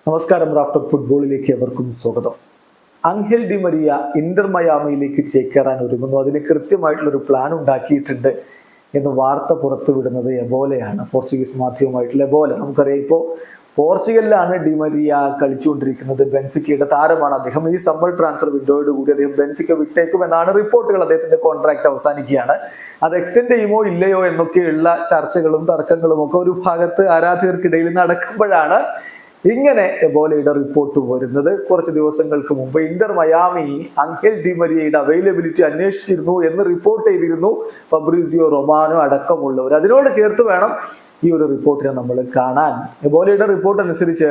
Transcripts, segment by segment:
നമസ്കാരം. റാഫ്റ്റർ ഫുട്ബോളിലേക്ക് എവർക്കും സ്വാഗതം. അംഗേൽ ഡി മരിയ ഇന്റർ മയാമിയിലേക്ക് ചേക്കേറാൻ ഒരുങ്ങുന്നു. അതിന് കൃത്യമായിട്ടുള്ളൊരു പ്ലാൻ ഉണ്ടാക്കിയിട്ടുണ്ട് എന്ന് വാർത്ത പുറത്തുവിടുന്നത് എബോലയാണ്. പോർച്ചുഗീസ് മാധ്യമമായിട്ടുള്ള എബോല. നമുക്കറിയാം, ഇപ്പോൾ പോർച്ചുഗലിലാണ് ഡി മരിയ കളിച്ചുകൊണ്ടിരിക്കുന്നത്. ബെൻഫിക്കയുടെ താരമാണ് അദ്ദേഹം. ഈ സമ്മർ ട്രാൻസ്ഫർ വിൻഡോയോട് കൂടി അദ്ദേഹം ബെൻഫിക്ക വിട്ടേക്കും എന്നാണ് റിപ്പോർട്ടുകൾ. അദ്ദേഹത്തിന്റെ കോൺട്രാക്ട് അവസാനിക്കുകയാണ്. അത് എക്സ്റ്റെൻഡ് ചെയ്യുമോ ഇല്ലയോ എന്നൊക്കെയുള്ള ചർച്ചകളും തർക്കങ്ങളും ഒക്കെ ഒരു ഭാഗത്ത് ആരാധകർക്കിടയിൽ നടക്കുമ്പോഴാണ് ഇങ്ങനെ എബോലയുടെ റിപ്പോർട്ട് വരുന്നത്. കുറച്ച് ദിവസങ്ങൾക്ക് മുമ്പ് ഇന്റർ മയാമി അംഗേൽ ഡി മരിയയുടെ അവൈലബിലിറ്റി അന്വേഷിച്ചിരുന്നു എന്ന് റിപ്പോർട്ട് ചെയ്തിരുന്നു ഫബ്രീസിയോ റൊമാനോ അടക്കമുള്ളവർ. അതിനോട് ചേർത്ത് വേണം ഈ ഒരു റിപ്പോർട്ടിനെ നമ്മൾ കാണാൻ. എബോലയുടെ റിപ്പോർട്ട് അനുസരിച്ച്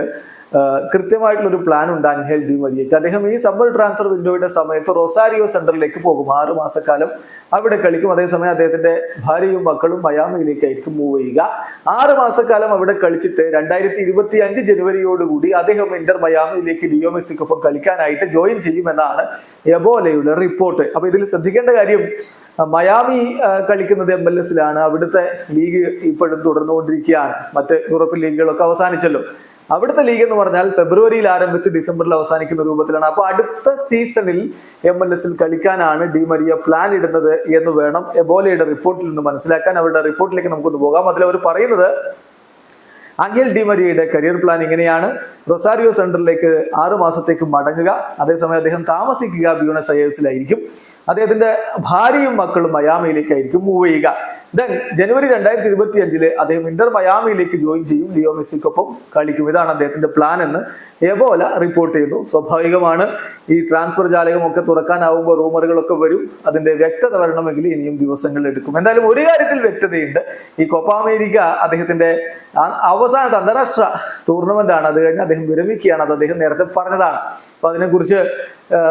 കൃത്യമായിട്ടുള്ളൊരു പ്ലാൻ ഉണ്ട് അംഗേൽ ഡി മരിയയ്ക്ക്. അദ്ദേഹം ഈ സമ്മർ ട്രാൻസ്ഫർ വിൻഡോയുടെ സമയത്ത് റൊസാരിയോ സെന്ററിലേക്ക് പോകും. 6 മാസക്കാലം അവിടെ കളിക്കും. അതേസമയം അദ്ദേഹത്തിന്റെ ഭാര്യയും മക്കളും മയാമിയിലേക്കായിരിക്കും മൂവ് ചെയ്യുക. 6 മാസക്കാലം അവിടെ കളിച്ചിട്ട് 2025 ജനുവരിയോടുകൂടി അദ്ദേഹം ഇന്റർ മയാമിയിലേക്ക് ലിയോ മെസ്സിക്കൊപ്പം കളിക്കാനായിട്ട് ജോയിൻ ചെയ്യുമെന്നാണ് എബോലയുടെ റിപ്പോർട്ട്. അപ്പൊ ഇതിൽ ശ്രദ്ധിക്കേണ്ട കാര്യം, മയാമി കളിക്കുന്നത് MLS-ലാണ്. അവിടുത്തെ ലീഗ് ഇപ്പോഴും തുടർന്നുകൊണ്ടിരിക്കുകയാണ്. മറ്റ് യൂറോപ്യൻ ലീഗുകളൊക്കെ അവസാനിച്ചല്ലോ. അവിടുത്തെ ലീഗ് എന്ന് പറഞ്ഞാൽ ഫെബ്രുവരിയിൽ ആരംഭിച്ച് ഡിസംബറിൽ അവസാനിക്കുന്ന രൂപത്തിലാണ്. അപ്പൊ അടുത്ത സീസണിൽ MLS-ൽ കളിക്കാനാണ് ഡി മരിയ പ്ലാൻ ഇടുന്നത് എന്ന് വേണം എബോലയുടെ റിപ്പോർട്ടിൽ നിന്ന് മനസ്സിലാക്കാൻ. അവരുടെ റിപ്പോർട്ടിലേക്ക് നമുക്കൊന്ന് പോകാം. അതിൽ അവർ പറയുന്നത് അംഗേൽ ഡി മരിയയുടെ കരിയർ പ്ലാൻ ഇങ്ങനെയാണ്. റൊസാരിയോ സെന്ററിലേക്ക് 6 മാസത്തേക്ക് മടങ്ങുക. അതേസമയം അദ്ദേഹം താമസിക്കുക ബ്യൂണസ് അയേഴ്സിലായിരിക്കും. അദ്ദേഹത്തിന്റെ ഭാര്യയും മക്കളും മയാമിയിലേക്കായിരിക്കും മൂവ് ചെയ്യുക. ദെൻ ജനുവരി 2025 അദ്ദേഹം ഇന്റർ മയാമിയിലേക്ക് ജോയിൻ ചെയ്യും. ലിയോ മെസ്സിക്കൊപ്പം കളിക്കും. ഇതാണ് അദ്ദേഹത്തിന്റെ പ്ലാൻ എന്ന് എബോല റിപ്പോർട്ട് ചെയ്യുന്നു. സ്വാഭാവികമാണ്, ഈ ട്രാൻസ്ഫർ ജാലകമൊക്കെ തുറക്കാനാവുമ്പോൾ റൂമറുകളൊക്കെ വരും. അതിന്റെ വ്യക്തത വരണമെങ്കിൽ ഇനിയും ദിവസങ്ങൾ എടുക്കും. എന്തായാലും ഒരു കാര്യത്തിൽ വ്യക്തതയുണ്ട്. ഈ കോപ്പ അമേരിക്ക അദ്ദേഹത്തിന്റെ അവസാനത്തെ അന്താരാഷ്ട്ര ടൂർണമെന്റ് ആണ്. അത് കഴിഞ്ഞ് അദ്ദേഹം വിരമിക്കുകയാണ്. അത് അദ്ദേഹം നേരത്തെ പറഞ്ഞതാണ്. അപ്പൊ അതിനെക്കുറിച്ച്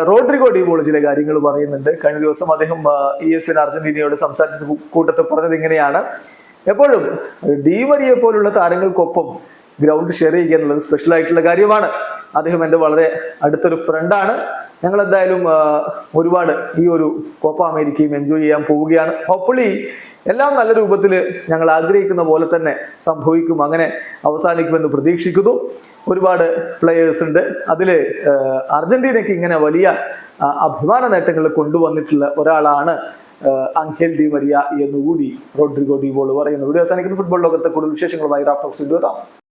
റോഡ്രിഗോ ഡി ബോൾ ചില കാര്യങ്ങൾ പറയുന്നുണ്ട്. കഴിഞ്ഞ ദിവസം അദ്ദേഹം ESPN അർജന്റീനയോട് സംസാരിച്ച കൂട്ടത്തിൽ പറഞ്ഞത് ഇങ്ങനെയാണ്: എപ്പോഴും ഡി മരിയെ പോലുള്ള താരങ്ങൾക്കൊപ്പം ഗ്രൗണ്ട് ഷെയർ ചെയ്യുക എന്നുള്ളത് സ്പെഷ്യൽ ആയിട്ടുള്ള കാര്യമാണ്. അദ്ദേഹം എൻ്റെ വളരെ അടുത്തൊരു ഫ്രണ്ടാണ്. ഞങ്ങൾ എന്തായാലും ഒരുപാട് ഈ ഒരു കോപ്പ അമേരിക്കയും എൻജോയ് ചെയ്യാൻ പോവുകയാണ്. ഹോപ്പ്ഫുള്ളി എല്ലാം നല്ല രൂപത്തിൽ ഞങ്ങൾ ആഗ്രഹിക്കുന്ന പോലെ തന്നെ സംഭവിക്കും, അങ്ങനെ അവസാനിക്കുമെന്ന് പ്രതീക്ഷിക്കുന്നു. ഒരുപാട് പ്ലെയേഴ്സ് ഉണ്ട്. അതിൽ അർജന്റീനയ്ക്ക് ഇങ്ങനെ വലിയ അഭിമാന നേട്ടങ്ങൾ കൊണ്ടുവന്നിട്ടുള്ള ഒരാളാണ് അംഗേൽ ഡി മരിയ എന്നുകൂടി റോഡ്രിഗോ ഡി ബോൾ പറയുന്നു. വീഡിയോ അവസാനിക്കുന്ന ഫുട്ബോൾ ലോകത്തെ കൂടുതൽ വിശേഷങ്ങളുമായി റാഫ്റ്റർ എത്താം.